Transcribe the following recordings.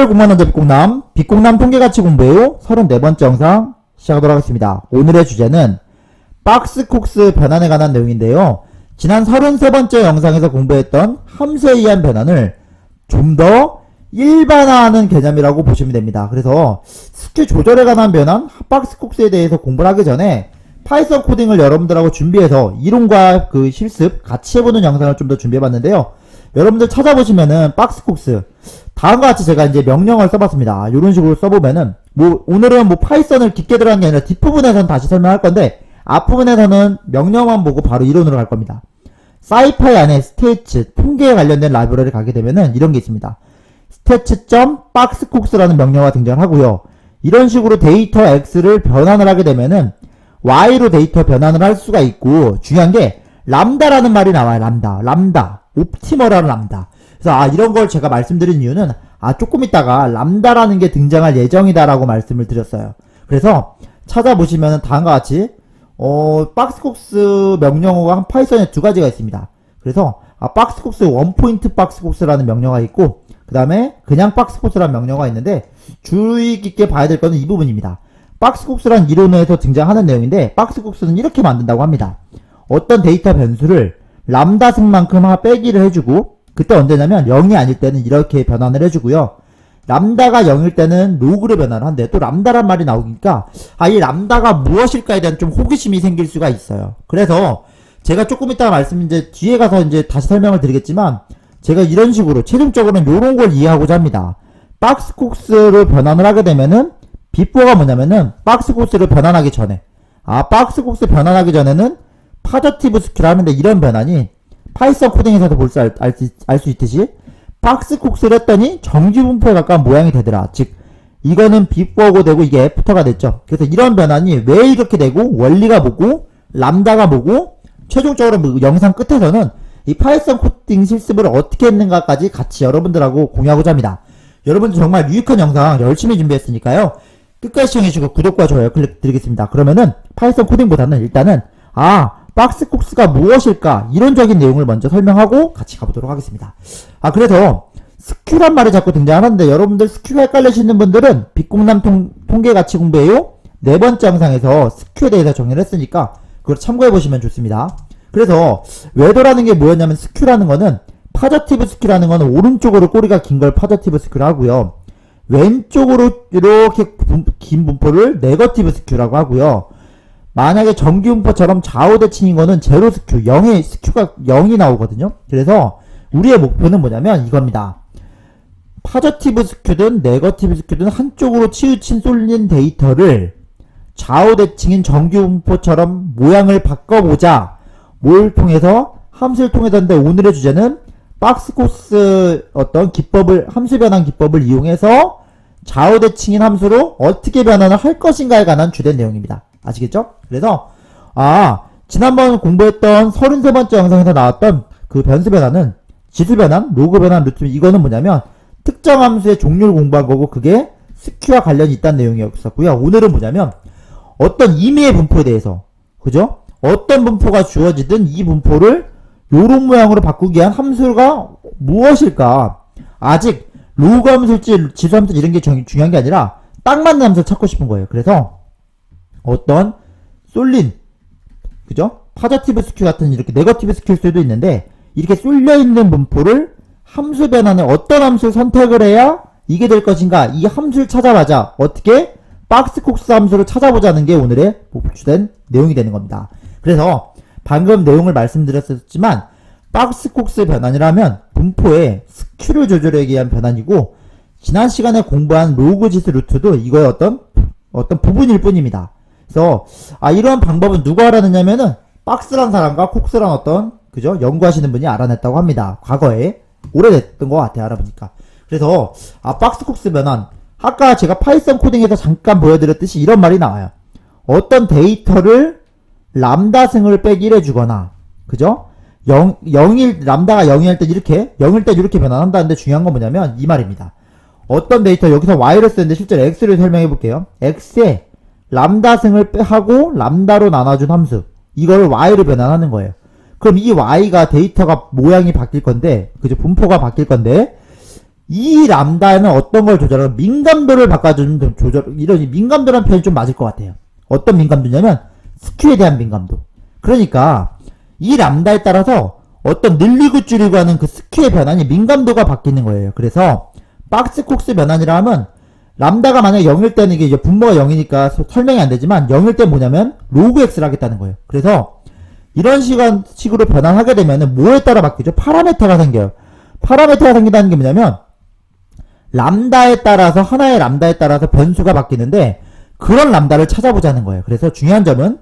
6개월 공부하는 비공남, 비공남 통계가치 공부해요. 34번째 영상 시작하도록 하겠습니다. 오늘의 주제는 박스콕스 변환에 관한 내용인데요. 지난 33번째 영상에서 공부했던 함수에 의한 변환을 좀 더 일반화하는 개념이라고 보시면 됩니다. 그래서 스큐 조절에 관한 변환, 박스콕스에 대해서 공부를 하기 전에 파이썬 코딩을 여러분들하고 준비해서 이론과 그 실습 같이 해보는 영상을 좀 더 준비해봤는데요. 여러분들 찾아보시면은 박스콕스 다음과 같이 제가 이제 명령을 써봤습니다. 이런 식으로 써보면은 오늘은 파이썬을 깊게 들어간 게 아니라 뒷부분에서는 다시 설명할 건데 앞부분에서는 명령만 보고 바로 이론으로 갈 겁니다. 사이파이 안에 스테이츠 통계에 관련된 라이브러리 가게 되면은 이런 게 있습니다. stats.boxcox라는 명령어가 등장하고요. 이런 식으로 데이터 x를 변환을 하게 되면은 y로 데이터 변환을 할 수가 있고, 중요한 게 람다라는 말이 나와요. 람다 옵티머라는 람다. 그래서 이런 걸 제가 말씀드린 이유는 조금 있다가 람다라는 게 등장할 예정이다라고 말씀을 드렸어요. 그래서 찾아보시면은 다음과 같이 박스콕스 명령어가 파이썬에 두 가지가 있습니다. 그래서 박스콕스 원포인트 박스콕스라는 명령어가 있고, 그 다음에 그냥 박스콕스라는 명령어가 있는데 주의 깊게 봐야 될 거는 이 부분입니다. 박스콕스라는 이론에서 등장하는 내용인데 박스콕스는 이렇게 만든다고 합니다. 어떤 데이터 변수를 람다 승만큼 빼기를 해주고, 그때 언제냐면 0이 아닐 때는 이렇게 변환을 해주고요. 람다가 0일 때는 로그로 변환을 한대. 또 람다란 말이 나오니까 이 람다가 무엇일까에 대한 좀 호기심이 생길 수가 있어요. 그래서 제가 조금 이따가 뒤에 가서 다시 설명을 드리겠지만, 제가 이런 식으로 최종적으로는 이런 걸 이해하고자 합니다. 박스콕스를 변환을 하게 되면은 비포가 뭐냐면은 박스콕스를 변환하기 전에 박스콕스 변환하기 전에는 파저티브 스큐를 하는데, 이런 변환이 파이썬 코딩에서도 볼 수 알 수 있듯이 박스콕스를 했더니 정지분포에 가까운 모양이 되더라. 즉 이거는 비포고 되고 이게 애프터가 됐죠. 그래서 이런 변환이 왜 이렇게 되고, 원리가 뭐고, 람다가 뭐고, 최종적으로 영상 끝에서는 이 파이썬 코딩 실습을 어떻게 했는가까지 같이 여러분들하고 공유하고자 합니다. 여러분들 정말 유익한 영상 열심히 준비했으니까요. 끝까지 시청해주시고 구독과 좋아요 클릭 드리겠습니다. 그러면은 파이썬 코딩보다는 일단은 박스콕스가 무엇일까 이론적인 내용을 먼저 설명하고 같이 가보도록 하겠습니다. 그래서 스큐란 말이 자꾸 등장하는데, 여러분들 스큐가 헷갈리시는 분들은 빅공남 통계가치 공부해요 4번째 영상에서 스큐에 대해서 정리를 했으니까 그걸 참고해보시면 좋습니다. 그래서 웨더라는 게 뭐였냐면, 스큐라는 거는 파저티브 스큐라는 거는 오른쪽으로 꼬리가 긴 걸 파저티브 스큐라고 하고요. 왼쪽으로 이렇게 긴 분포를 네거티브 스큐라고 하고요. 만약에 정규분포처럼 좌우대칭인 거는 제로 스큐, 스큐가 0이 나오거든요. 그래서 우리의 목표는 뭐냐면 이겁니다. 파저티브 스큐든 네거티브 스큐든 한쪽으로 치우친 쏠린 데이터를 좌우대칭인 정규분포처럼 모양을 바꿔보자. 뭘 통해서? 함수를 통해서인데, 오늘의 주제는 박스콕스 함수 변환 기법을 이용해서 좌우대칭인 함수로 어떻게 변환을 할 것인가에 관한 주된 내용입니다. 아시겠죠? 그래서 지난번 공부했던 33번째 영상에서 나왔던 그 변수 변환은 지수 변환, 로그 변환, 루트, 이거는 뭐냐면 특정 함수의 종류를 공부한 거고, 그게 스큐와 관련이 있다는 내용이었었고요. 오늘은 뭐냐면 어떤 임의의 분포에 대해서, 그죠? 어떤 분포가 주어지든 이 분포를 요런 모양으로 바꾸기 위한 함수가 무엇일까? 아직 로그 함수일지 지수 함수 이런 게 중요한 게 아니라 딱 맞는 함수를 찾고 싶은 거예요. 그래서 어떤 쏠린, 그죠? 파저티브 스큐 같은 이렇게 네거티브 스큐일 수도 있는데, 이렇게 쏠려있는 분포를 함수 변환에 어떤 함수를 선택을 해야 이게 될 것인가, 이 함수를 찾아보자. 어떻게? 박스콕스 함수를 찾아보자는 게 오늘의 주된 내용이 되는 겁니다. 그래서 방금 내용을 말씀드렸었지만 박스콕스 변환이라면 분포의 스큐를 조절하기 위한 변환이고, 지난 시간에 공부한 로그 지수 루트도 이거의 어떤 부분일 뿐입니다. 그래서 이러한 방법은 누가 알아냈냐면은 박스란 사람과 콕스란 그죠? 연구하시는 분이 알아냈다고 합니다. 과거에 오래됐던 것 같아요, 알아보니까. 그래서 박스콕스 변환, 아까 제가 파이썬 코딩에서 잠깐 보여드렸듯이 이런 말이 나와요. 어떤 데이터를 람다승을 빼기 해주거나, 그죠? 람다가 0일 때 이렇게 변환한다는데, 중요한 건 뭐냐면 이 말입니다. 어떤 데이터, 여기서 y를 쓰는데 실제로 x를 설명해 볼게요. x에 람다승을 하고 람다로 나눠준 함수, 이거를 y로 변환하는 거예요. 그럼 이 y가 데이터가 모양이 바뀔 건데, 그죠? 분포가 바뀔 건데, 이 람다는 어떤 걸 조절하고 민감도를 바꿔주는 좀 이런 민감도라는 표현이 좀 맞을 것 같아요. 어떤 민감도냐면 스큐에 대한 민감도. 그러니까 이 람다에 따라서 어떤 늘리고 줄이고 하는 그 스큐의 변환이 민감도가 바뀌는 거예요. 그래서 박스콕스 변환이라 하면 람다가 만약에 0일 때는 이게 이제 분모가 0이니까 설명이 안 되지만 0일 때 뭐냐면 로그 x를 하겠다는 거예요. 그래서 이런 식으로 변환하게 되면은 뭐에 따라 바뀌죠? 파라메터가 생겨요. 파라메터가 생긴다는 게 뭐냐면 람다에 따라서 하나의 람다에 따라서 변수가 바뀌는데 그런 람다를 찾아보자는 거예요. 그래서 중요한 점은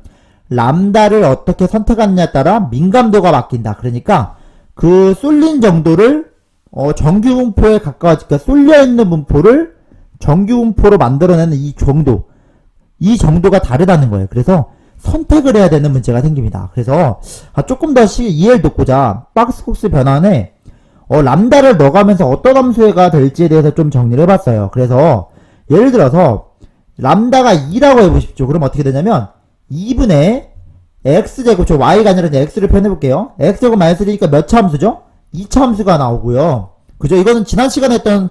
람다를 어떻게 선택하느냐에 따라 민감도가 바뀐다. 그러니까 그 쏠린 정도를 정규 분포에 가까워지니까 쏠려있는 분포를 정규 분포로 만들어내는 이 정도가 다르다는 거예요. 그래서 선택을 해야 되는 문제가 생깁니다. 그래서 조금 더 이해를 돕고자 박스콕스 변환에 람다를 넣어가면서 어떤 함수가 될지에 대해서 좀 정리를 해봤어요. 그래서 예를 들어서 람다가 2라고 해보십시오. 그럼 어떻게 되냐면 2분의 x제곱, 저 y가 아니라 x를 표현해볼게요. x제곱 마이너스 1이니까 몇 차 함수죠? 2차 함수가 나오고요. 그죠? 이거는 지난 시간에 했던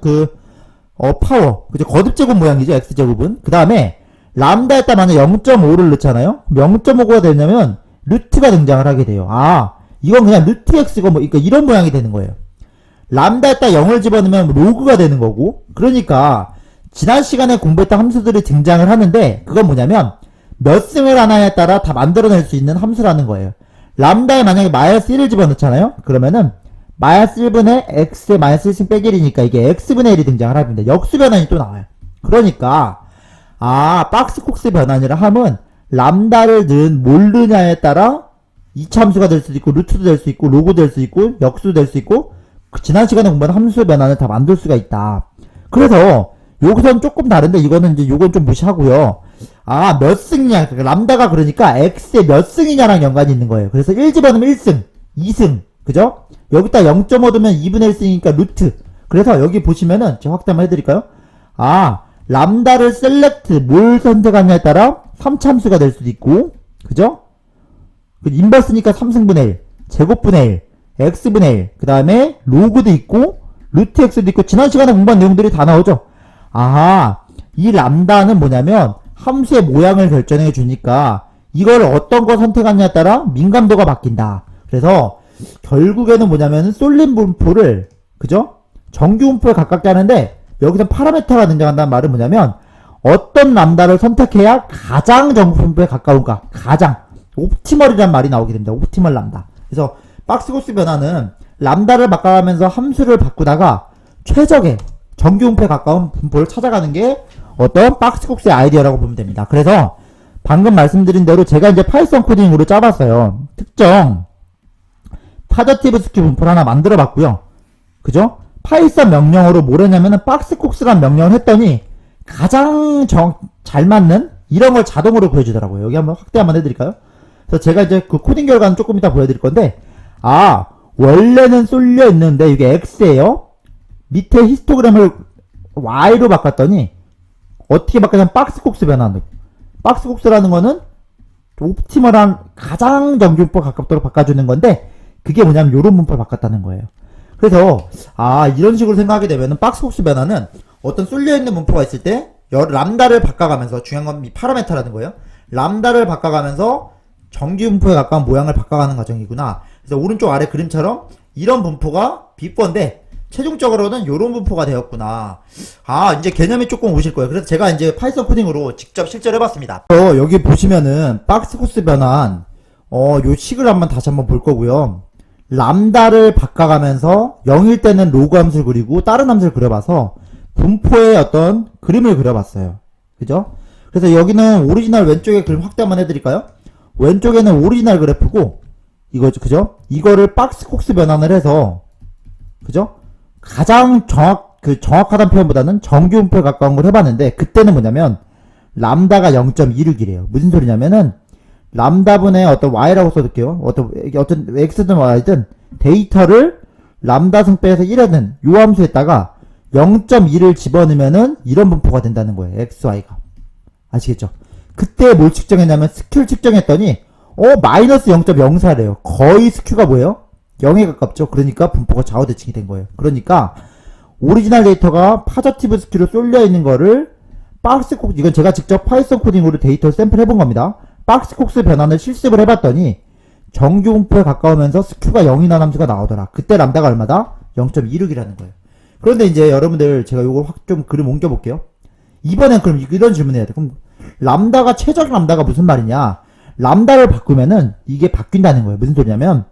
파워. 그죠? 거듭제곱 모양이죠, x제곱은. 그 다음에, 람다에다 만약 0.5를 넣잖아요? 0.5가 되냐면, 루트가 등장을 하게 돼요. 이건 그냥 루트 x고 그러니까 이런 모양이 되는 거예요. 람다에다 0을 집어넣으면 로그가 되는 거고, 그러니까, 지난 시간에 공부했던 함수들이 등장을 하는데, 그건 뭐냐면, 몇 승을 하나에 따라 다 만들어낼 수 있는 함수라는 거예요. 람다에 만약에 마이너스 1을 집어넣잖아요? 그러면은 마이너스 1분의 x의 마이너스 1승 빼기 1이니까 이게 x분의 1이 등장을 합니다. 역수 변환이 또 나와요. 그러니까 박스콕스 변환이라 함은 람다를 뭘 넣느냐에 따라 2차 함수가 될 수도 있고 루트도 될 수 있고 로그 될 수 있고 역수도 될 수 있고 지난 시간에 공부한 함수 변환을 다 만들 수가 있다. 그래서 여기서는 조금 다른데 이거는 이제 요건 좀 무시하고요. 몇 승이냐. 람다가 그러니까 x의 몇 승이냐랑 연관이 있는 거예요. 그래서 1 집어넣으면 1승, 2승. 그죠? 여기다 0.5 두면 2분의 1승이니까 루트. 그래서 여기 보시면은 제가 확대 한번 해드릴까요? 람다를 셀렉트, 뭘 선택하냐에 따라 3참수가 될 수도 있고, 그죠? 인버스니까 3승분의 1, 제곱분의 1, x분의 1, 그 다음에 로그도 있고, 루트 x도 있고, 지난 시간에 공부한 내용들이 다 나오죠? 이 람다는 뭐냐면 함수의 모양을 결정해 주니까 이걸 어떤 거 선택하느냐에 따라 민감도가 바뀐다. 그래서 결국에는 뭐냐면 쏠린 분포를 그죠? 정규 분포에 가깝게 하는데 여기서 파라메터가 등장한다는 말은 뭐냐면 어떤 람다를 선택해야 가장 정규 분포에 가까운가, 가장 옵티멀이라는 말이 나오게 됩니다. 옵티멀 람다. 그래서 박스콕스 변화는 람다를 바꿔가면서 함수를 바꾸다가 최적의 정규 분포에 가까운 분포를 찾아가는 게 어떤 박스콕스의 아이디어라고 보면 됩니다. 그래서 방금 말씀드린 대로 제가 이제 파이썬 코딩으로 짜봤어요. 특정 파저티브 스큐 분포를 하나 만들어 봤고요. 그죠? 파이썬 명령어로 뭘 했냐면은 박스콕스란 명령을 했더니 가장 잘 맞는 이런 걸 자동으로 보여주더라고요. 여기 한번 확대 한번 해드릴까요? 그래서 제가 이제 그 코딩 결과는 조금 이따 보여드릴 건데 원래는 쏠려 있는데 이게 X예요. 밑에 히스토그램을 Y로 바꿨더니 어떻게 바뀌냐면 박스콕스 변환으로. 박스콕스라는 거는 옵티멀한 가장 정규분포 가깝도록 바꿔주는 건데 그게 뭐냐면 요런 분포를 바꿨다는 거예요. 그래서 이런 식으로 생각하게 되면은 박스콕스 변환은 어떤 쏠려있는 분포가 있을 때 람다를 바꿔가면서 중요한 건 이 파라메터라는 거예요. 람다를 바꿔가면서 정규 분포에 가까운 모양을 바꿔가는 과정이구나. 그래서 오른쪽 아래 그림처럼 이런 분포가 비포인데 최종적으로는 요런 분포가 되었구나. 이제 개념이 조금 오실 거예요. 그래서 제가 이제 파이썬 코딩으로 직접 실제로 해봤습니다. 여기 보시면은 박스콕스 변환 요 식을 다시 한번 볼 거고요. 람다를 바꿔가면서 0일 때는 로그 함수를 그리고 다른 함수를 그려봐서 분포의 어떤 그림을 그려봤어요. 그죠? 그래서 여기는 오리지널 왼쪽에 그림 확대 한번 해드릴까요? 왼쪽에는 오리지널 그래프고 이거죠. 그죠? 이거를 박스콕스 변환을 해서 그죠? 가장 정확하다는 표현보다는 정규 분포에 가까운 걸 해봤는데 그때는 뭐냐면 람다가 0.26이래요. 무슨 소리냐면은 람다분의 어떤 y라고 써둘게요. 어떤 x든 y든 데이터를 람다 승배에서 1하든 요 함수에다가 0.2를 집어넣으면은 이런 분포가 된다는 거예요. xy가. 아시겠죠? 그때 뭘 측정했냐면 스큐를 측정했더니 마이너스 0.04래요. 거의 스큐가 뭐예요? 0에 가깝죠. 그러니까 분포가 좌우대칭이 된 거예요. 그러니까 오리지널 데이터가 파저티브 스큐로 쏠려 있는 거를 박스콕스, 이건 제가 직접 파이썬 코딩으로 데이터를 샘플 해본 겁니다. 박스콕스 변환을 실습을 해봤더니 정규 분포에 가까우면서 스큐가 0이 난 함수가 나오더라. 그때 람다가 얼마다? 0.26이라는 거예요. 그런데 이제 여러분들 제가 요걸 확 좀 그림 옮겨볼게요. 이번엔 그럼 이런 질문해야 돼. 그럼 람다가 최적 람다가 무슨 말이냐? 람다를 바꾸면은 이게 바뀐다는 거예요. 무슨 소리냐면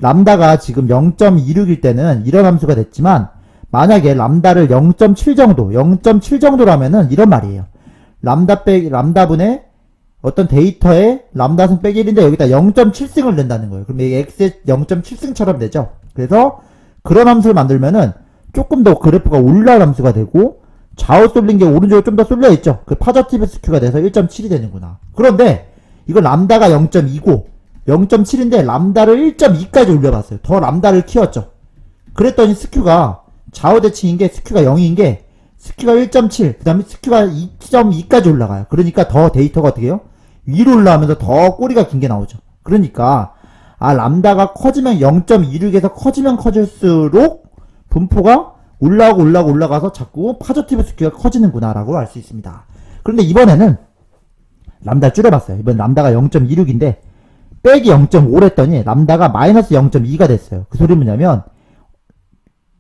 람다가 지금 0.26일 때는 이런 함수가 됐지만 만약에 람다를 0.7 정도, 0.7 정도라면은 이런 말이에요. 람다분의 어떤 데이터에 람다승 빼기 1인데 여기다 0.7승을 넣는다는 거예요. 그럼 이게 x의 0.7승처럼 되죠. 그래서 그런 함수를 만들면은 조금 더 그래프가 올라갈 함수가 되고 좌우 쏠린 게 오른쪽으로 좀 더 쏠려 있죠. 그 파저티브 스큐가 돼서 1.7이 되는구나. 그런데 이거 람다가 0.2고 0.7인데 람다를 1.2까지 올려봤어요. 더 람다를 키웠죠. 그랬더니 스큐가 좌우 대칭인 게 스큐가 0인 게 스큐가 1.7, 그 다음에 스큐가 2.2까지 올라가요. 그러니까 더 데이터가 어떻게 해요? 위로 올라가면서 더 꼬리가 긴 게 나오죠. 그러니까 람다가 커지면 0.26에서 커지면 커질수록 분포가 올라가서 자꾸 파저티브 스큐가 커지는구나 라고 알 수 있습니다. 그런데 이번에는 람다를 줄여봤어요. 이번 람다가 0.26인데 빼기 0.5를 했더니 람다가 마이너스 0.2가 됐어요. 그 소리는 뭐냐면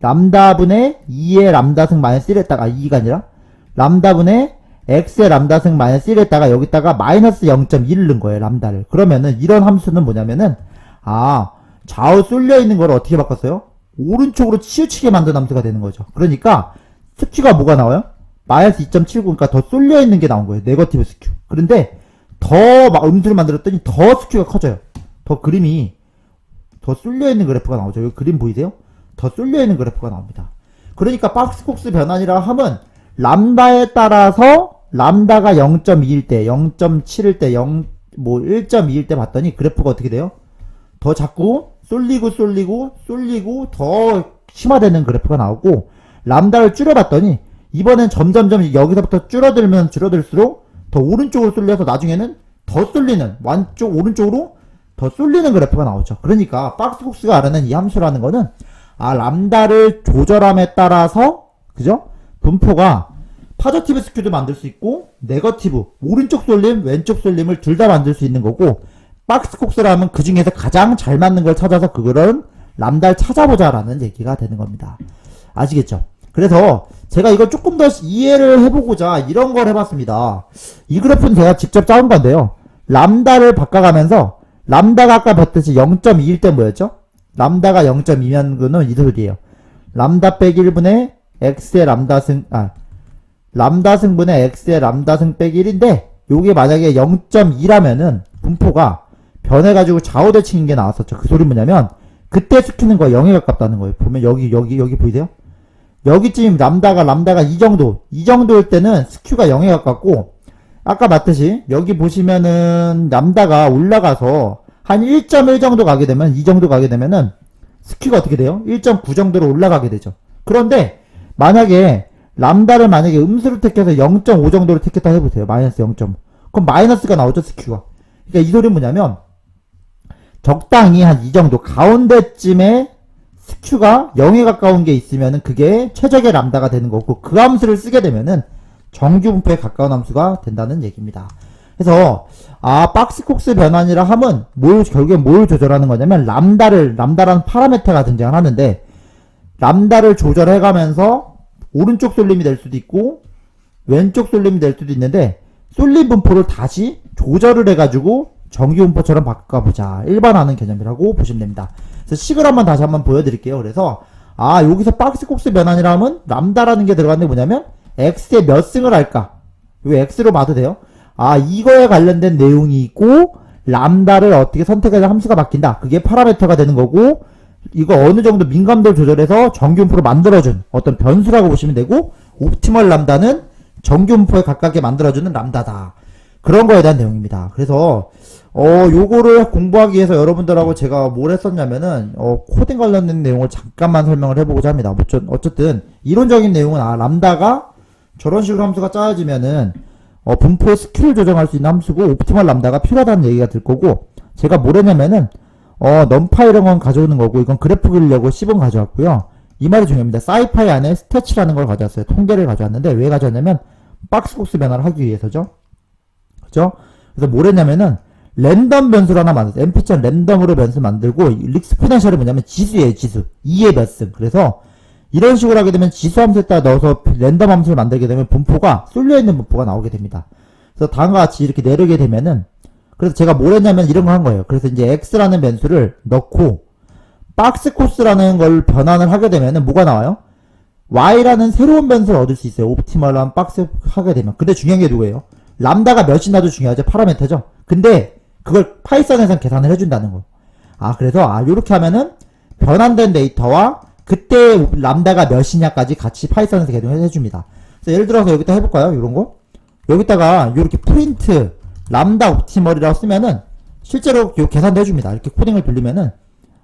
람다분의 2의 람다승 마이너스 1 했다가 2가 아니라 람다분의 x의 람다승 마이너스 1 했다가 여기다가 마이너스 0.1을 넣은 거예요. 람다를. 그러면은 이런 함수는 뭐냐면은 좌우 쏠려 있는 걸 어떻게 바꿨어요? 오른쪽으로 치우치게 만든 함수가 되는 거죠. 그러니까 스큐가 뭐가 나와요? 마이너스 2.79, 그러니까 더 쏠려 있는 게 나온 거예요. 네거티브 스큐. 그런데 더 음수를 만들었더니 더 스큐가 커져요. 더 그림이 더 쏠려 있는 그래프가 나오죠. 여기 그림 보이세요? 더 쏠려 있는 그래프가 나옵니다. 그러니까 박스콕스 변환이라 하면 람다에 따라서 람다가 0.2일 때, 0.7일 때, 1.2일 때 봤더니 그래프가 어떻게 돼요? 더 자꾸 쏠리고 더 심화되는 그래프가 나오고 람다를 줄여봤더니 이번엔 점점점 여기서부터 줄어들수록 더 오른쪽으로 쏠려서 나중에는 더 쏠리는 오른쪽으로 더 쏠리는 그래프가 나오죠. 그러니까 박스콕스가 알아낸 이 함수라는 거는 람다를 조절함에 따라서 그죠? 분포가 파저티브 스큐도 만들 수 있고 네거티브 오른쪽 쏠림 왼쪽 쏠림을 둘 다 만들 수 있는 거고 박스콕스라면 그 중에서 가장 잘 맞는 걸 찾아서 그거를 람다를 찾아보자 라는 얘기가 되는 겁니다. 아시겠죠? 그래서 제가 이걸 조금 더 이해를 해보고자 이런 걸 해봤습니다. 이 그래프는 제가 직접 짜온 건데요. 람다를 바꿔가면서 람다가 아까 봤듯이 0.2일 때 뭐였죠? 람다가 0.2면 그는 이 소리예요. 람다 빼기 1분의 x의 람다승 람다승분의 x의 람다승 빼기 1인데 요게 만약에 0.2라면은 분포가 변해가지고 좌우대칭인 게 나왔었죠. 그 소리 뭐냐면 그때 스큐는 거의 0에 가깝다는 거예요. 보면 여기 보이세요? 여기쯤 람다가 이 정도일 때는 스큐가 0에 가깝고 아까 봤듯이 여기 보시면은 람다가 올라가서 한 1.1 정도 가게 되면 이 정도 가게 되면은 스큐가 어떻게 돼요? 1.9 정도로 올라가게 되죠. 그런데 만약에 람다를 만약에 음수를 택해서 0.5 정도로 택했다 해보세요. 마이너스 0.5. 그럼 마이너스가 나오죠, 스큐가. 그러니까 이 소리는 뭐냐면 적당히 한 이 정도 가운데쯤에 스큐가 0에 가까운 게 있으면은 그게 최적의 람다가 되는 거고 그 함수를 쓰게 되면은 정규 분포에 가까운 함수가 된다는 얘기입니다. 그래서 박스콕스 변환이라 하면 결국에 뭘 조절하는 거냐면 람다라는 파라메터가 등장을 하는데 람다를 조절해 가면서 오른쪽 쏠림이 될 수도 있고 왼쪽 쏠림이 될 수도 있는데 쏠림 분포를 다시 조절을 해가지고 정규 분포처럼 바꿔보자. 일반화하는 개념이라고 보시면 됩니다. 그래서 식을 다시 한번 보여드릴게요. 그래서 여기서 박스콕스 변환이라 하면 람다라는 게 들어갔는데 뭐냐면 x에 몇 승을 할까? 왜 x로 봐도 돼요? 이거에 관련된 내용이 있고 람다를 어떻게 선택해서 함수가 바뀐다. 그게 파라메터가 되는 거고 이거 어느 정도 민감도를 조절해서 정규분포로 만들어준 어떤 변수라고 보시면 되고 옵티멀 람다는 정규분포에 가깝게 만들어주는 람다다. 그런 거에 대한 내용입니다. 그래서 요거를 공부하기 위해서 여러분들하고 제가 뭘 했었냐면은 코딩 관련된 내용을 잠깐만 설명을 해보고자 합니다. 어쨌든 이론적인 내용은 람다가 저런 식으로 함수가 짜여지면은 분포의 스킬을 조정할 수 있는 함수고 옵티멀 람다가 필요하다는 얘기가 들 거고 제가 뭘 했냐면은 넘파 이런 건 가져오는 거고 이건 그래프 그리려고 10은 가져왔고요. 이 말이 중요합니다. 사이파이 안에 스태치라는 걸 가져왔어요. 통계를 가져왔는데 왜 가져왔냐면 박스콕스 변화를 하기 위해서죠. 그죠? 그래서 뭘 했냐면은 랜덤 변수를 하나 만들었어요. mp 랜덤으로 변수 만들고 익스포넨셜이 뭐냐면 지수예요. 지수. 2의 몇 승. 그래서 이런 식으로 하게 되면 지수 함수에다 넣어서 랜덤 함수를 만들게 되면 분포가 쏠려있는 분포가 나오게 됩니다. 그래서 다음과 같이 이렇게 내리게 되면은 그래서 제가 뭘 했냐면 이런 거 한 거예요. 그래서 이제 x라는 변수를 넣고 박스코스라는 걸 변환을 하게 되면은 뭐가 나와요? y라는 새로운 변수를 얻을 수 있어요. 옵티멀한 박스 하게 되면. 근데 중요한 게 누구예요? 람다가 몇이 나도 중요하죠. 파라미터죠. 근데 그걸 파이썬에선 계산을 해준다는 거. 그래서 요렇게 하면은 변환된 데이터와 그때 람다가 몇이냐까지 같이 파이썬에서 계산을 해줍니다. 그래서 예를 들어서 여기다 해볼까요? 요런 거. 여기다가 요렇게 프린트 람다 옵티멀이라고 쓰면은 실제로 요 계산도 해줍니다. 이렇게 코딩을 돌리면은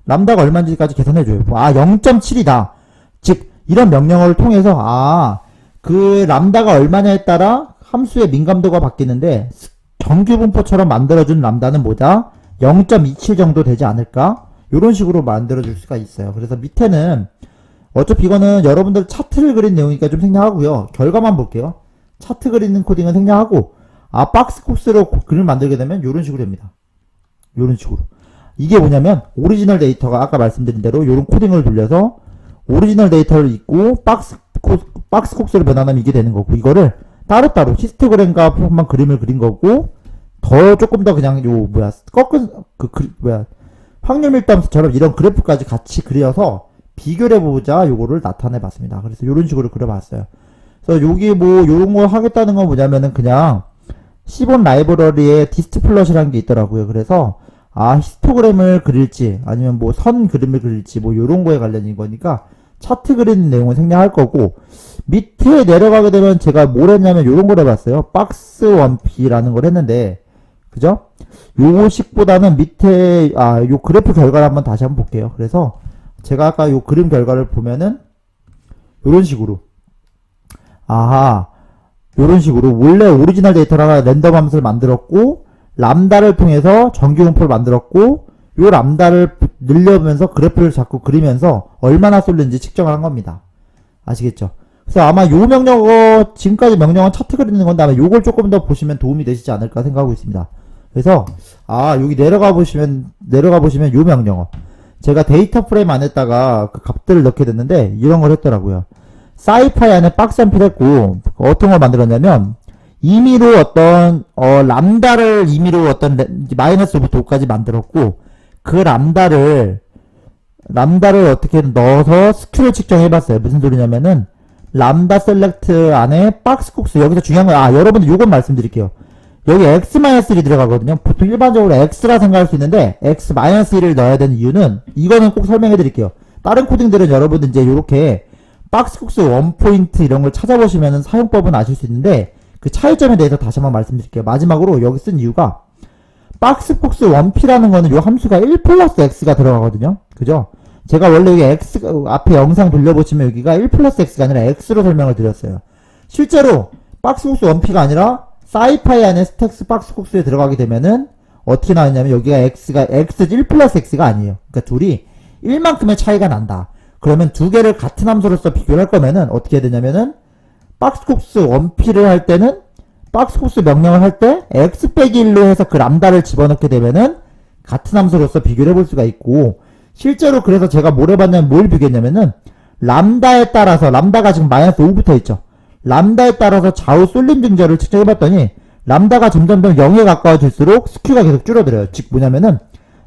람다가 얼마인지까지 계산해줘요. 0.7이다. 즉 이런 명령어를 통해서 그 람다가 얼마냐에 따라 함수의 민감도가 바뀌는데 정규 분포처럼 만들어준 람다는 뭐다? 0.27 정도 되지 않을까? 이런 식으로 만들어줄 수가 있어요. 그래서 밑에는 어차피 이거는 여러분들 차트를 그린 내용이니까 좀 생략하고요. 결과만 볼게요. 차트 그리는 코딩은 생략하고 박스콕스로 그림을 만들게 되면 이런 식으로 됩니다. 이런 식으로. 이게 뭐냐면 오리지널 데이터가 아까 말씀드린 대로 이런 코딩을 돌려서 오리지널 데이터를 읽고 박스콕스로 변환하면 이게 되는 거고 이거를 따로따로 히스토그램과 한번 그림을 그린 거고 조금 더 그냥 꺾은 확률 밀도함수처럼 이런 그래프까지 같이 그려서 비교를 해보자 요거를 나타내 봤습니다. 그래서 이런 식으로 그려봤어요. 그래서 여기 요런 거 하겠다는 건 뭐냐면은 그냥 C1 라이브러리에 디스플롯이라는 게 있더라고요. 그래서 히스토그램을 그릴지 아니면 선 그림을 그릴지 요런 거에 관련인 거니까 차트 그리는 내용은 생략할 거고 밑에 내려가게 되면 제가 뭘 했냐면 요런 걸 해봤어요. 박스 원피라는 걸 했는데 그죠? 요식보다는 밑에 요 그래프 결과를 다시 한번 볼게요. 그래서 제가 아까 요 그림 결과를 보면은 요런 식으로 요런 식으로 원래 오리지널 데이터라가 랜덤 함수를 만들었고 람다를 통해서 정규 분포를 만들었고 요 람다를 늘려면서 그래프를 자꾸 그리면서 얼마나 쏠는지 측정을 한 겁니다. 아시겠죠? 그래서 아마 요 명령어 지금까지 명령어는 차트 그리는 건데 아마 요걸 조금 더 보시면 도움이 되시지 않을까 생각하고 있습니다. 그래서 여기 내려가 보시면 요 명령어 제가 데이터 프레임 안에다가 그 값들을 넣게 됐는데 이런 걸 했더라고요. 사이파이 안에 박스 한필 했고 어떤 걸 만들었냐면 임의로 어떤 람다를 임의로 어떤 마이너스 5부터 5까지 만들었고 그 람다를 어떻게 넣어서 스큐를 측정해봤어요. 무슨 소리냐면은 람다 셀렉트 안에 박스콕스 여기서 중요한 건 여러분들 요건 말씀드릴게요. 여기 x-1이 들어가거든요. 보통 일반적으로 x라 생각할 수 있는데 x-1을 넣어야 되는 이유는 이거는 꼭 설명해 드릴게요. 다른 코딩들은 여러분들 이제 요렇게 박스콕스 원포인트 이런 걸 찾아보시면은 사용법은 아실 수 있는데 그 차이점에 대해서 다시 한번 말씀드릴게요. 마지막으로 여기 쓴 이유가 박스콕스 1p라는 거는 요 함수가 1 플러스 x가 들어가거든요. 그죠? 제가 원래 여기 x 앞에 영상 돌려보시면 여기가 1 플러스 x가 아니라 x로 설명을 드렸어요. 실제로 박스콕스 1p가 아니라 사이파이 안에 스택스 박스콕스에 들어가게 되면은 어떻게 나왔냐면 여기가 x가 x 1 플러스 x가 아니에요. 그러니까 둘이 1만큼의 차이가 난다. 그러면 두 개를 같은 함수로서 비교를 할 거면은 어떻게 해야 되냐면은 박스콕스 1p를 할 때는 박스콕스 명령을 할 때 x 빼기 1로 해서 그 람다를 집어넣게 되면은 같은 함수로서 비교를 해볼 수가 있고 실제로 그래서 제가 뭘 해봤냐면 뭘 비교했냐면은 람다에 따라서 람다가 지금 마이너스 5부터 있죠. 람다에 따라서 좌우 쏠림 증자를 측정해봤더니 람다가 점점점 0에 가까워질수록 스큐가 계속 줄어들어요. 즉 뭐냐면은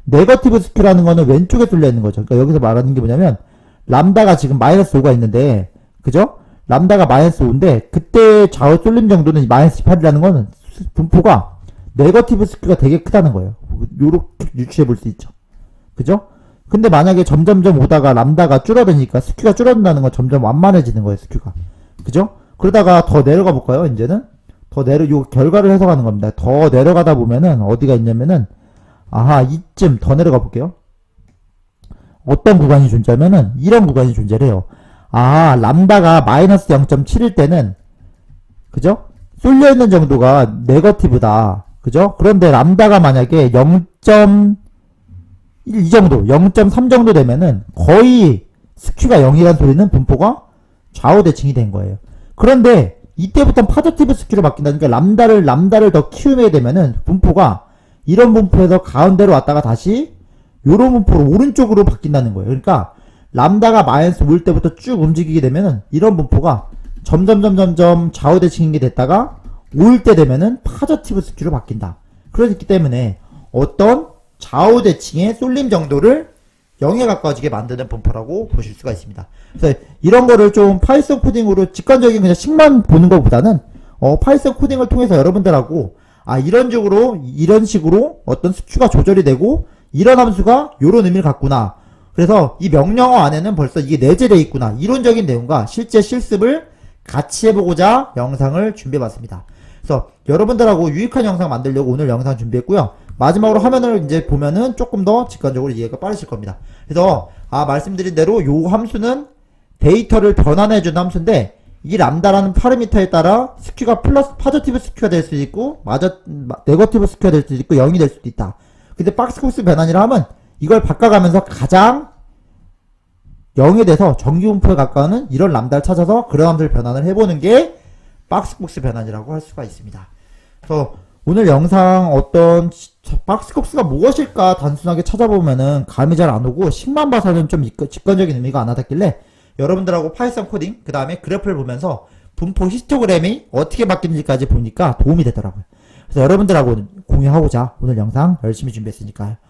네거티브 스큐라는 거는 왼쪽에 쏠려 있는 거죠. 그러니까 여기서 말하는 게 뭐냐면 람다가 지금 마이너스 5가 있는데 그죠? 람다가 마이너스 5인데 그때 좌우 쏠림 정도는 마이너스 18이라는 거는 분포가 네거티브 스큐가 되게 크다는 거예요. 요렇게 유추해 볼 수 있죠. 그죠? 근데 만약에 점점점 오다가 람다가 줄어드니까 스큐가 줄어든다는 건 점점 완만해지는 거예요. 스큐가. 그죠? 그러다가 더 내려가 볼까요? 이제는 요 결과를 해석하는 겁니다. 더 내려가다 보면은 어디가 있냐면은 이쯤 더 내려가 볼게요. 어떤 구간이 존재하면은 이런 구간이 존재해요. 람다가 마이너스 0.7일 때는 그죠? 쏠려있는 정도가 네거티브다. 그죠? 그런데 람다가 만약에 0.1 이 정도 0.3 정도 되면은 거의 스큐가 0이라는 소리는 분포가 좌우 대칭이 된 거예요. 그런데 이때부터는 파저티브 스큐로 바뀐다니까 람다를 더 키우게 되면은 분포가 이런 분포에서 가운데로 왔다가 다시 요런 분포로 오른쪽으로 바뀐다는 거예요. 그러니까 람다가 마이너스 5일 때부터 쭉 움직이게 되면은 이런 분포가 점점 좌우 대칭인 게 됐다가 5일 때 되면은 파저티브 스큐로 바뀐다. 그렇기 때문에 어떤 좌우 대칭의 쏠림 정도를 0에 가까워지게 만드는 분포라고 보실 수가 있습니다. 그래서 이런 거를 좀 파이썬 코딩으로 직관적인 그냥 식만 보는 것보다는 파이썬 코딩을 통해서 여러분들하고 이런 식으로 어떤 스큐가 조절이 되고 이런 함수가 요런 의미를 갖구나. 그래서 이 명령어 안에는 벌써 이게 내재되어 있구나. 이론적인 내용과 실제 실습을 같이 해보고자 영상을 준비해봤습니다. 그래서 여러분들하고 유익한 영상 만들려고 오늘 영상 준비했고요. 마지막으로 화면을 이제 보면은 조금 더 직관적으로 이해가 빠르실 겁니다. 그래서 말씀드린 대로 요 함수는 데이터를 변환해주는 함수인데 이 람다라는 파라미터에 따라 스큐가 파저티브 스큐가 될 수도 있고 네거티브 스큐가 될 수도 있고 0이 될 수도 있다. 근데 박스콕스 변환이라 하면 이걸 바꿔가면서 가장 0에 대해서 정규분포에 가까운 이런 람다를 찾아서 그런 함수를 변환을 해보는 게 박스콕스 변환이라고 할 수가 있습니다. 그래서 오늘 영상 어떤 박스콕스가 무엇일까 단순하게 찾아보면은 감이 잘 안 오고 식만 봐서는 좀 직관적인 의미가 안 와닿길래 여러분들하고 파이썬 코딩 그 다음에 그래프를 보면서 분포 히스토그램이 어떻게 바뀌는지까지 보니까 도움이 되더라고요. 그래서 여러분들하고 공유하고자 오늘 영상 열심히 준비했습니다.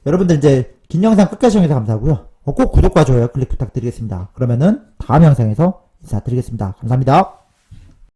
여러분들 이제 긴 영상 끝까지 시청해서 감사하고요. 꼭 구독과 좋아요 클릭 부탁드리겠습니다. 그러면은 다음 영상에서 인사드리겠습니다. 감사합니다.